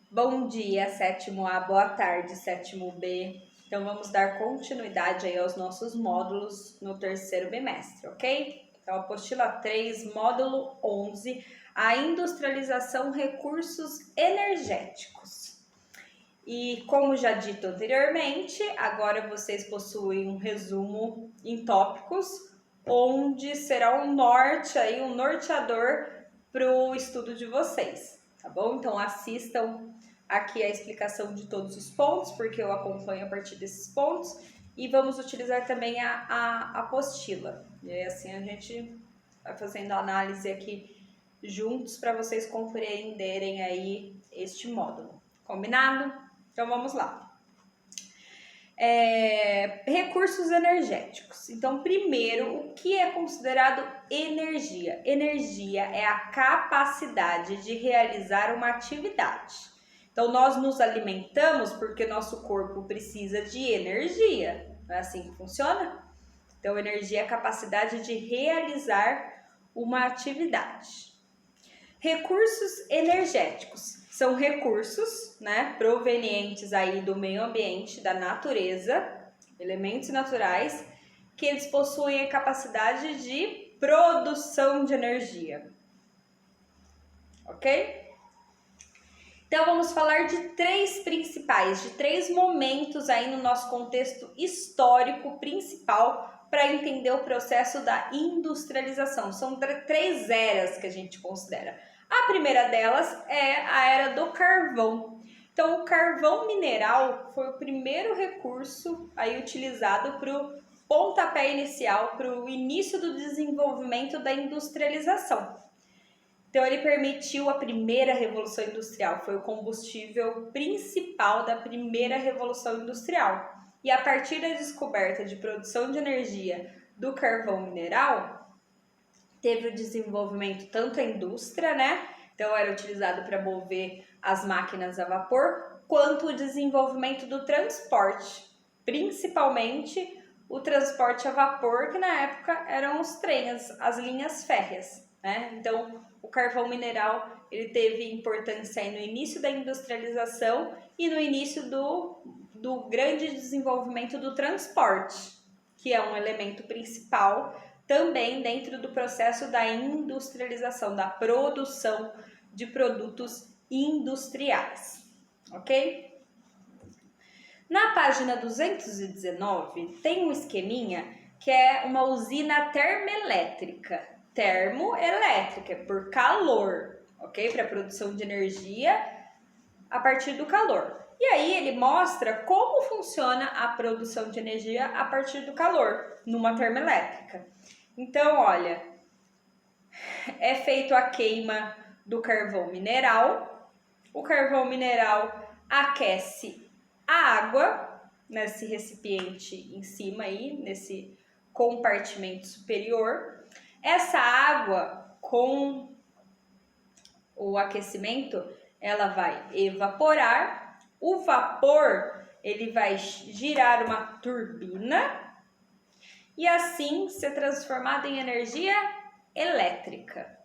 Bom dia, sétimo A, boa tarde, sétimo B. Então, vamos dar continuidade aí aos nossos módulos no terceiro bimestre, ok? Então, apostila 3, módulo 11, a industrialização recursos energéticos. E como já dito anteriormente, agora vocês possuem um resumo em tópicos, onde será um norte aí, um norteador para o estudo de vocês, tá bom? Então assistam aqui a explicação de todos os pontos, porque eu acompanho a partir desses pontos, e vamos utilizar também a apostila. E aí, assim a gente vai fazendo a análise aqui juntos para vocês compreenderem aí este módulo. Combinado? Então vamos lá. Recursos energéticos. Então, primeiro, o que é considerado energia? Energia é a capacidade de realizar uma atividade. Então, nós nos alimentamos porque nosso corpo precisa de energia. Não é assim que funciona? Então, energia é a capacidade de realizar uma atividade. Recursos energéticos são recursos, né, provenientes aí do meio ambiente, da natureza, elementos naturais, que eles possuem a capacidade de produção de energia. Ok? Então, vamos falar de três principais, de três momentos aí no nosso contexto histórico principal para entender o processo da industrialização. São três eras que a gente considera. A primeira delas é a era do carvão. Então, o carvão mineral foi o primeiro recurso aí utilizado para o pontapé inicial, para o início do desenvolvimento da industrialização. Então, ele permitiu a primeira revolução industrial, foi o combustível principal da primeira revolução industrial. E a partir da descoberta de produção de energia do carvão mineral, teve o desenvolvimento tanto da indústria, né? Então, era utilizado para mover as máquinas a vapor, quanto o desenvolvimento do transporte, principalmente o transporte a vapor, que na época eram os trens, as linhas férreas, né? Então, o carvão mineral ele teve importância aí no início da industrialização e no início do grande desenvolvimento do transporte, que é um elemento principal também dentro do processo da industrialização, da produção de produtos industriais, ok? Na página 219 tem um esqueminha que é uma usina termoelétrica. Termoelétrica, por calor, ok? Para produção de energia a partir do calor. E aí ele mostra como funciona a produção de energia a partir do calor, numa termoelétrica. Então, olha, é feito a queima do carvão mineral. O carvão mineral aquece a água nesse recipiente em cima aí, nesse compartimento superior. Essa água, com o aquecimento, ela vai evaporar. O vapor, ele vai girar uma turbina e assim ser transformado em energia elétrica,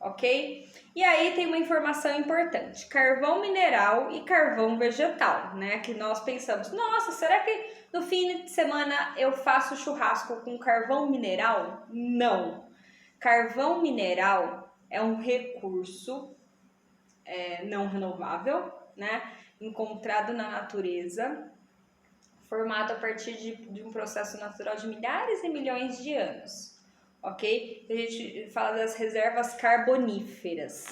ok? E aí tem uma informação importante, carvão mineral e carvão vegetal, né? Que nós pensamos, nossa, será que no fim de semana eu faço churrasco com carvão mineral? Não, carvão mineral é um recurso não renovável, né? Encontrado na natureza, formado a partir de um processo natural de milhares e milhões de anos, ok? A gente fala das reservas carboníferas.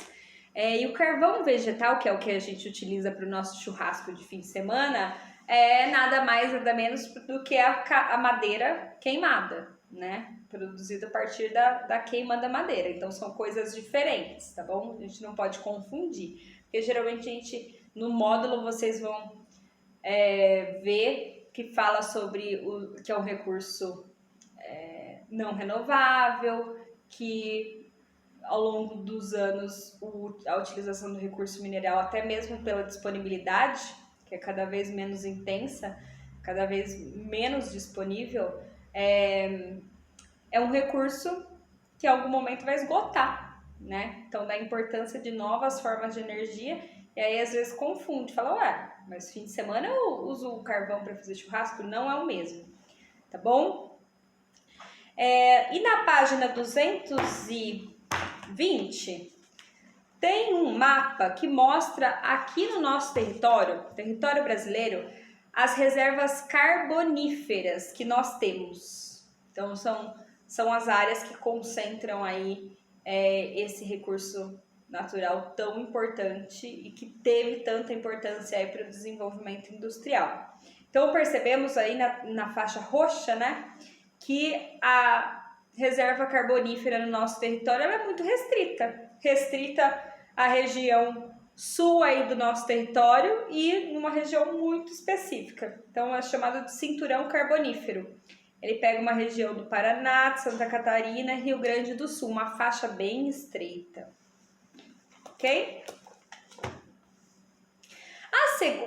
E o carvão vegetal, que é o que a gente utiliza para o nosso churrasco de fim de semana, é nada mais, nada menos do que a madeira queimada, né? Produzida a partir da queima da madeira. Então, são coisas diferentes, tá bom? A gente não pode confundir. Porque, geralmente, no módulo, vocês vão ver que fala sobre que é um recurso não renovável, que ao longo dos anos a utilização do recurso mineral, até mesmo pela disponibilidade, que é cada vez menos intensa, cada vez menos disponível, é um recurso que em algum momento vai esgotar, né? Então, da importância de novas formas de energia, e aí às vezes confunde, fala, ué, mas fim de semana eu uso o carvão para fazer churrasco? Não é o mesmo, tá bom? E na página 220, tem um mapa que mostra aqui no nosso território brasileiro, as reservas carboníferas que nós temos. Então, são as áreas que concentram aí esse recurso natural tão importante e que teve tanta importância aí para o desenvolvimento industrial. Então, percebemos aí na faixa roxa, né, que a reserva carbonífera no nosso território ela é muito restrita à região sul aí do nosso território e numa região muito específica. Então, é chamado de cinturão carbonífero. Ele pega uma região do Paraná, de Santa Catarina e Rio Grande do Sul, uma faixa bem estreita. Ok?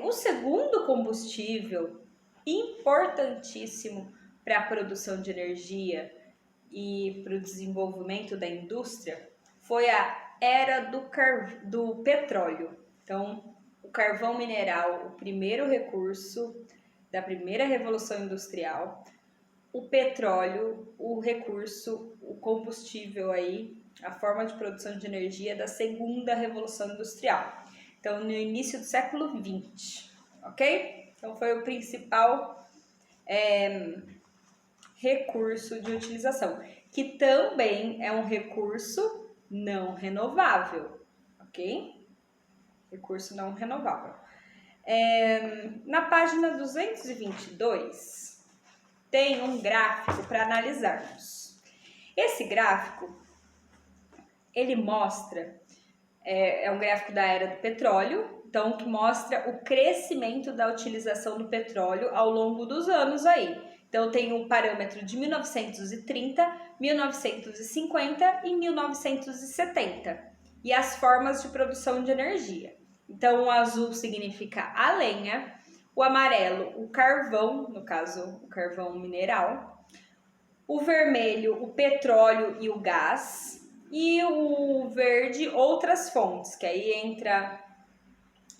O segundo combustível importantíssimo para a produção de energia e para o desenvolvimento da indústria foi a era do petróleo. Então, o carvão mineral, o primeiro recurso da primeira revolução industrial, o petróleo, o recurso, o combustível aí, a forma de produção de energia da segunda revolução industrial. Então, no início do século XX, ok? Então, foi o principal recurso de utilização, que também é um recurso não renovável, ok? Recurso não renovável. Na página 222, tem um gráfico para analisarmos. Esse gráfico, ele mostra, é um gráfico da era do petróleo, então que mostra o crescimento da utilização do petróleo ao longo dos anos aí. Então, tem um parâmetro de 1930, 1950 e 1970. E as formas de produção de energia. Então, o azul significa a lenha, o amarelo, o carvão, no caso, o carvão mineral, o vermelho, o petróleo e o gás, e o verde, outras fontes, que aí entra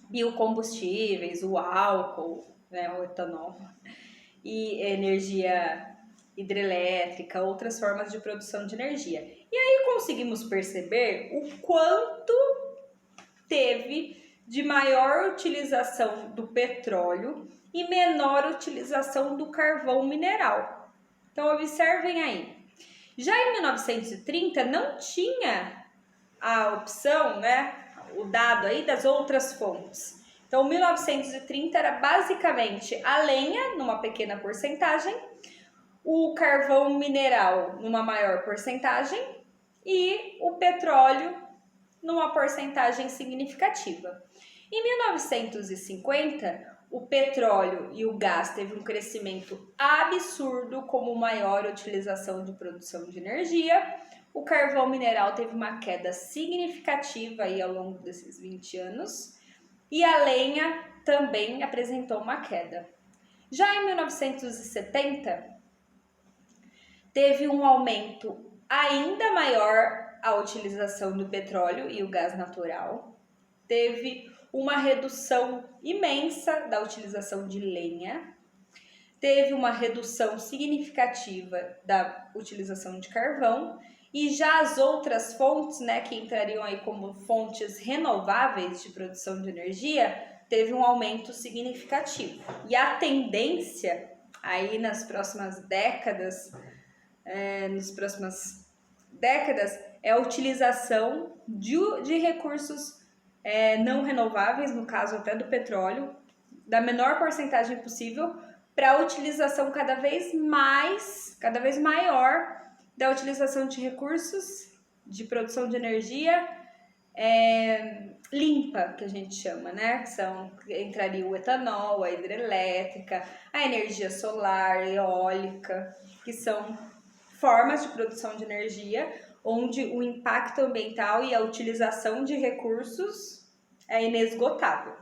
biocombustíveis, o álcool, né, o etanol, e energia hidrelétrica, outras formas de produção de energia. E aí conseguimos perceber o quanto teve de maior utilização do petróleo e menor utilização do carvão mineral. Então, observem aí. Já em 1930 não tinha a opção, né, o dado aí das outras fontes. Então, 1930 era basicamente a lenha, numa pequena porcentagem, o carvão mineral, numa maior porcentagem, e o petróleo, numa porcentagem significativa. Em 1950, o petróleo e o gás teve um crescimento absurdo como maior utilização de produção de energia. O carvão mineral teve uma queda significativa aí ao longo desses 20 anos. E a lenha também apresentou uma queda. Já em 1970, teve um aumento ainda maior a utilização do petróleo e o gás natural. Teve uma redução imensa da utilização de lenha. Teve uma redução significativa da utilização de carvão. E já as outras fontes, né, que entrariam aí como fontes renováveis de produção de energia, teve um aumento significativo. E a tendência aí nas próximas décadas, é a utilização de recursos não renováveis, no caso até do petróleo, da menor porcentagem possível, para a utilização cada vez maior da utilização de recursos de produção de energia limpa, que a gente chama, né? Entraria o etanol, a hidrelétrica, a energia solar, eólica, que são formas de produção de energia onde o impacto ambiental e a utilização de recursos é inesgotável,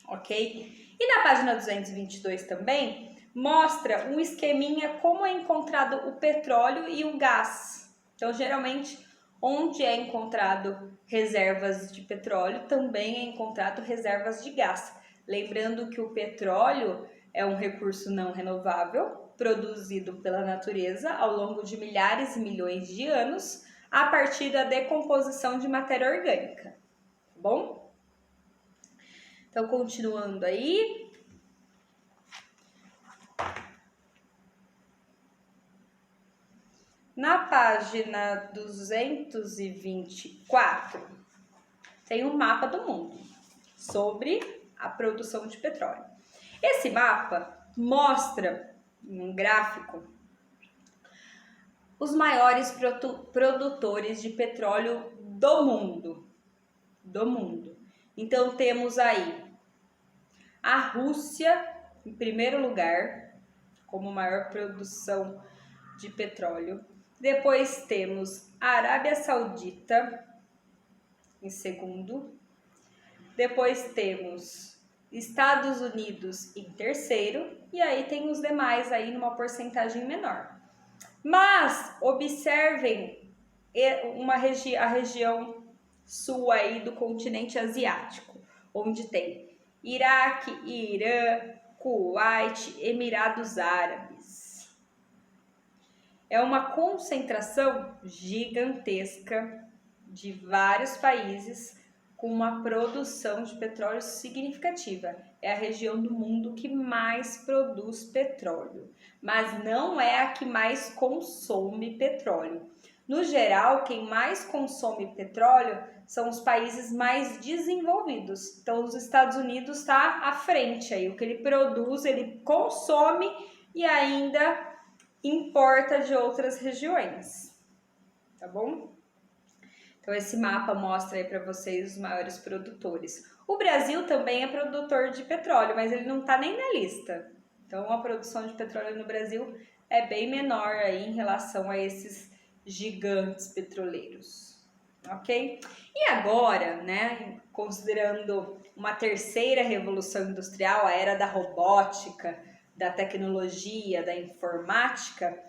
ok? E na página 222 também mostra um esqueminha como é encontrado o petróleo e o gás. Então, geralmente, Onde é encontrado reservas de petróleo, também é encontrado reservas de gás. Lembrando que o petróleo é um recurso não renovável, produzido pela natureza ao longo de milhares e milhões de anos, a partir da decomposição de matéria orgânica, tá bom? Então, continuando aí. Na página 224, tem um mapa do mundo sobre a produção de petróleo. Esse mapa mostra, em um gráfico, os maiores produtores de petróleo do mundo. Então, temos aí a Rússia, em primeiro lugar, como maior produção de petróleo. Depois temos a Arábia Saudita, em segundo. Depois temos Estados Unidos em terceiro. E aí tem os demais aí numa porcentagem menor. Mas observem a região sul aí do continente asiático, onde tem Iraque, Irã, Kuwait, Emirados Árabes. É uma concentração gigantesca de vários países com uma produção de petróleo significativa. É a região do mundo que mais produz petróleo, mas não é a que mais consome petróleo. No geral, quem mais consome petróleo são os países mais desenvolvidos. Então, os Estados Unidos está à frente aí. O que ele produz, ele consome e ainda importa de outras regiões, tá bom? Então, esse mapa mostra aí para vocês os maiores produtores. O Brasil também é produtor de petróleo, mas ele não está nem na lista. Então, a produção de petróleo no Brasil é bem menor aí em relação a esses gigantes petroleiros, ok? E agora, né, considerando uma terceira revolução industrial, a era da robótica, da tecnologia, da informática,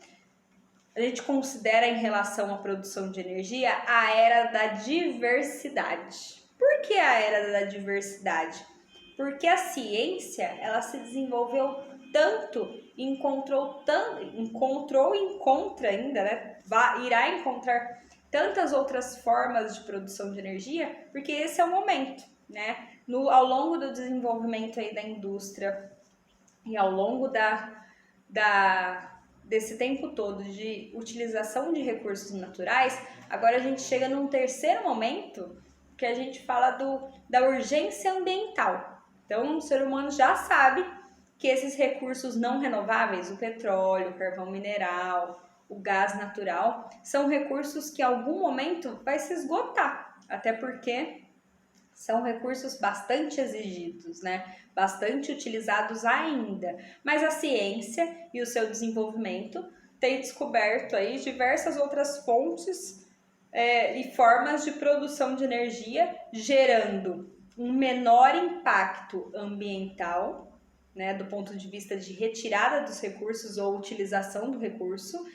a gente considera em relação à produção de energia a era da diversidade. Por que a era da diversidade? Porque a ciência, ela se desenvolveu tanto, encontrou e encontra ainda, né? Irá encontrar tantas outras formas de produção de energia, porque esse é o momento, né? Ao longo do desenvolvimento aí da indústria e ao longo desse tempo todo de utilização de recursos naturais, agora a gente chega num terceiro momento que a gente fala da urgência ambiental. Então, o ser humano já sabe que esses recursos não renováveis, o petróleo, o carvão mineral, o gás natural, são recursos que em algum momento vai se esgotar, até porque são recursos bastante exigidos, né? Bastante utilizados ainda. Mas a ciência e o seu desenvolvimento têm descoberto aí diversas outras fontes e formas de produção de energia, gerando um menor impacto ambiental, né? Do ponto de vista de retirada dos recursos ou utilização do recurso,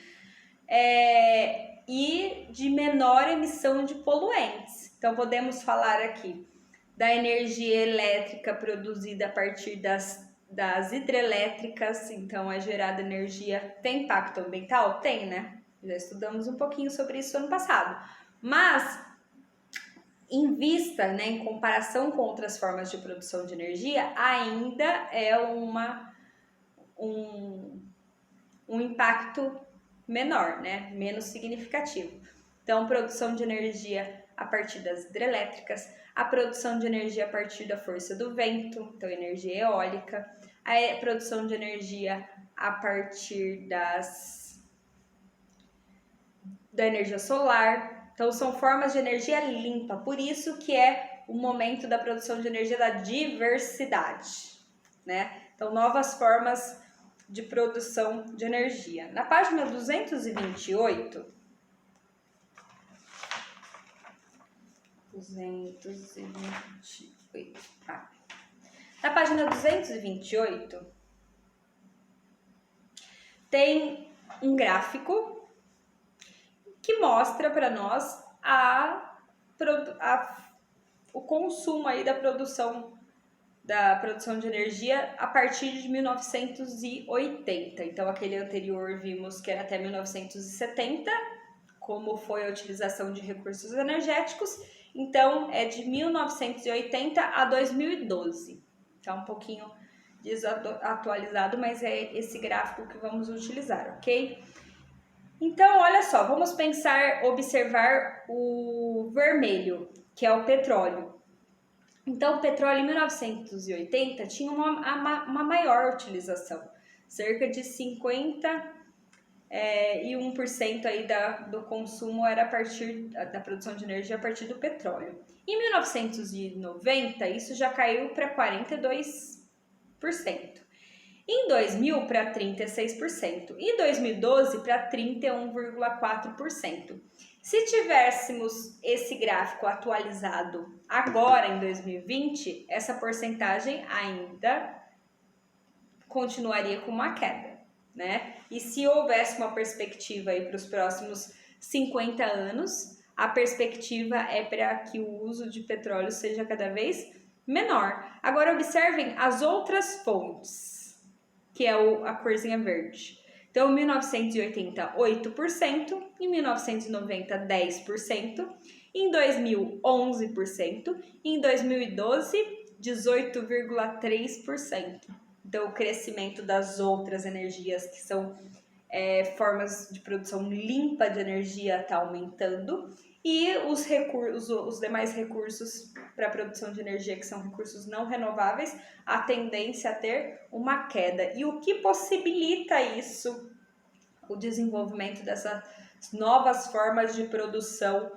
e de menor emissão de poluentes. Então, podemos falar aqui da energia elétrica produzida a partir das hidrelétricas. Então, a gerada energia tem impacto ambiental? Tem, né? Já estudamos um pouquinho sobre isso ano passado. Mas, em vista, né, em comparação com outras formas de produção de energia, ainda é um impacto menor, né? Menos significativo. Então, produção de energia a partir das hidrelétricas, a produção de energia a partir da força do vento, então energia eólica, a produção de energia a partir da energia solar. Então, são formas de energia limpa, por isso que é o momento da produção de energia da diversidade, né? Então, novas formas de produção de energia. Na página 228, na página 228, tem um gráfico que mostra para nós o consumo aí da produção de energia a partir de 1980. Então, aquele anterior vimos que era até 1970, como foi a utilização de recursos energéticos. Então, é de 1980 a 2012. Tá um pouquinho desatualizado, mas é esse gráfico que vamos utilizar, ok? Então, olha só, vamos observar o vermelho, que é o petróleo. Então, o petróleo em 1980 tinha uma maior utilização, cerca de 51% aí do consumo era a partir da produção de energia a partir do petróleo. Em 1990, isso já caiu para 42%. Em 2000, para 36%. E em 2012, para 31,4%. Se tivéssemos esse gráfico atualizado agora, em 2020, essa porcentagem ainda continuaria com uma queda, né? E se houvesse uma perspectiva aí para os próximos 50 anos, a perspectiva é para que o uso de petróleo seja cada vez menor. Agora, observem as outras fontes, que é a corzinha verde. Então, em 1980, 8%, em 1990, 10%, em 2000, 11%, e em 2012, 18,3%. Então, o crescimento das outras energias, que são formas de produção limpa de energia, está aumentando, e os demais recursos para a produção de energia, que são recursos não renováveis, a tendência a ter uma queda. E o que possibilita isso? O desenvolvimento dessas novas formas de produção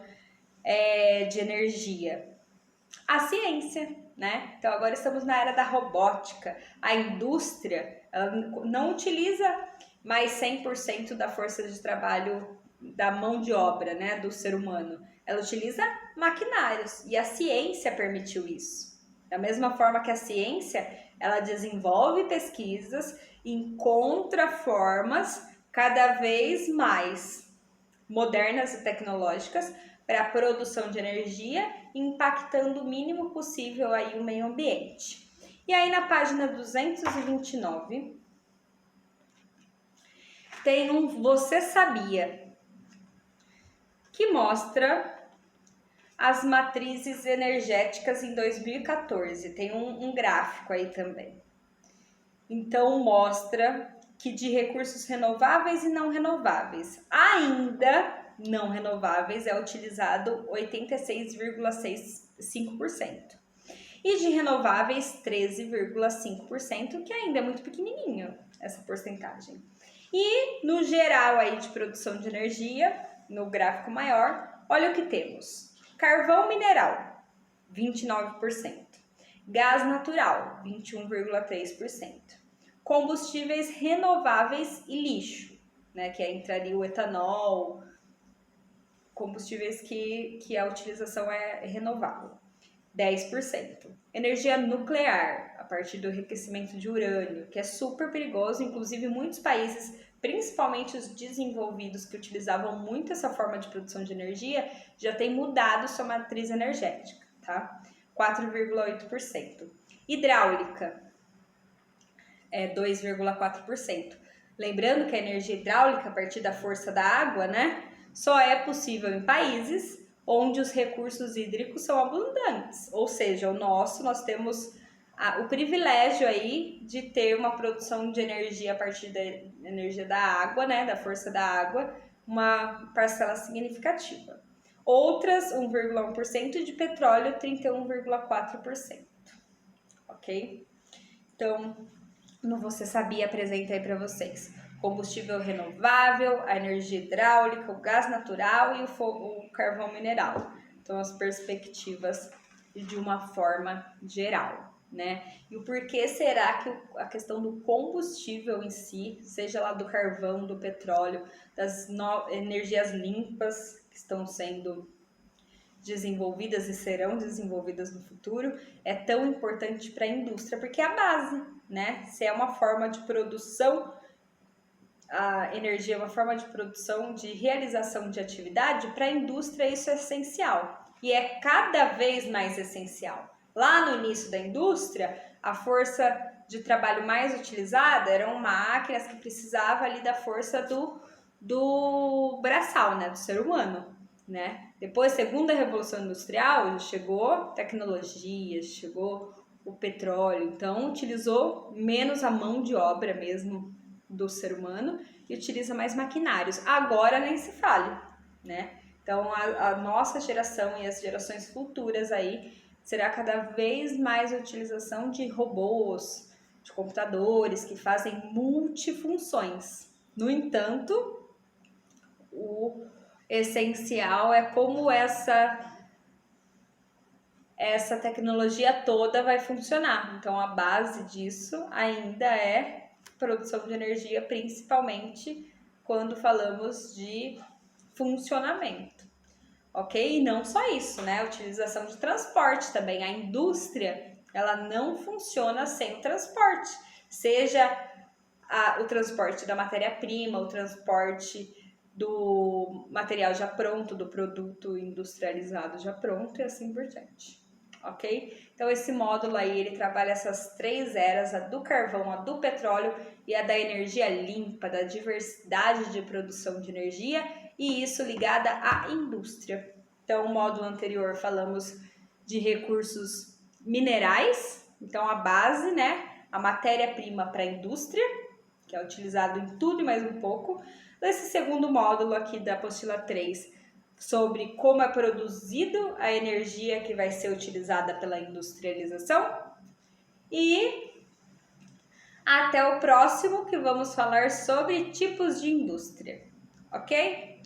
de energia. A ciência, né? Então, agora estamos na era da robótica. A indústria ela não utiliza mais 100% da força de trabalho da mão de obra, né, do ser humano. Ela utiliza maquinários e a ciência permitiu isso. Da mesma forma que a ciência, ela desenvolve pesquisas, encontra formas cada vez mais modernas e tecnológicas para a produção de energia, impactando o mínimo possível aí o meio ambiente. E aí na página 229 tem Você Sabia? Que mostra as matrizes energéticas em 2014. Tem um gráfico aí também. Então, mostra que de recursos renováveis e não renováveis, ainda não renováveis, é utilizado 86,65%. E de renováveis, 13,5%, que ainda é muito pequenininho essa porcentagem. E no geral aí de produção de energia, no gráfico maior, olha o que temos. Carvão mineral, 29%. Gás natural, 21,3%. Combustíveis renováveis e lixo, né, que aí entraria o etanol, combustíveis que a utilização é renovável, 10%. Energia nuclear, a partir do enriquecimento de urânio, que é super perigoso, inclusive muitos países, principalmente os desenvolvidos que utilizavam muito essa forma de produção de energia, já tem mudado sua matriz energética, tá? 4,8%. Hidráulica, 2,4%. Lembrando que a energia hidráulica, a partir da força da água, né, só é possível em países onde os recursos hídricos são abundantes. Ou seja, nós temos o privilégio aí de ter uma produção de energia a partir da energia da água, né, da força da água, uma parcela significativa. Outras, 1,1%, de petróleo, 31,4%. Ok? Então, no Você Sabia, apresenta aí para vocês combustível renovável, a energia hidráulica, o gás natural e o carvão mineral. Então, as perspectivas de uma forma geral, né? E o porquê será que a questão do combustível em si, seja lá do carvão, do petróleo, das energias limpas que estão sendo desenvolvidas e serão desenvolvidas no futuro, é tão importante para a indústria, porque é a base, né? Se é uma forma de produção a energia é uma forma de produção, de realização de atividade, para a indústria isso é essencial e é cada vez mais essencial. Lá no início da indústria, a força de trabalho mais utilizada eram máquinas que precisavam ali da força do braçal, né, do ser humano, né? Depois, segunda revolução industrial, chegou tecnologia, chegou o petróleo, então utilizou menos a mão de obra mesmo do ser humano e utiliza mais maquinários. Agora nem se fale, né? Então a nossa geração e as gerações futuras aí será cada vez mais a utilização de robôs, de computadores que fazem multifunções. No entanto, o essencial é como essa tecnologia toda vai funcionar. Então, a base disso ainda é produção de energia, principalmente quando falamos de funcionamento, ok? E não só isso, né? A utilização de transporte também. A indústria, ela não funciona sem o transporte, seja o transporte da matéria-prima, o transporte do material já pronto, do produto industrializado já pronto e assim por diante. Ok? Então esse módulo aí, ele trabalha essas três eras, a do carvão, a do petróleo e a da energia limpa, da diversidade de produção de energia e isso ligada à indústria. Então o módulo anterior falamos de recursos minerais, então a base, né, a matéria-prima para a indústria, que é utilizado em tudo e mais um pouco. Nesse segundo módulo aqui da apostila 3, sobre como é produzido a energia que vai ser utilizada pela industrialização. E até o próximo, que vamos falar sobre tipos de indústria, ok?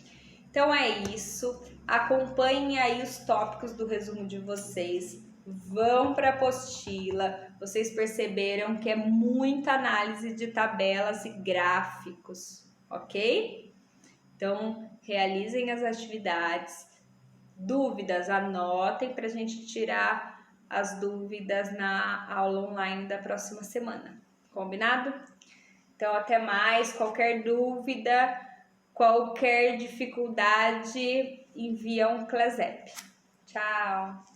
Então é isso, acompanhem aí os tópicos do resumo de vocês, vão para a apostila, vocês perceberam que é muita análise de tabelas e gráficos, ok? Então, realizem as atividades, dúvidas, anotem para a gente tirar as dúvidas na aula online da próxima semana, combinado? Então, até mais, qualquer dúvida, qualquer dificuldade, envia um ClassApp. Tchau!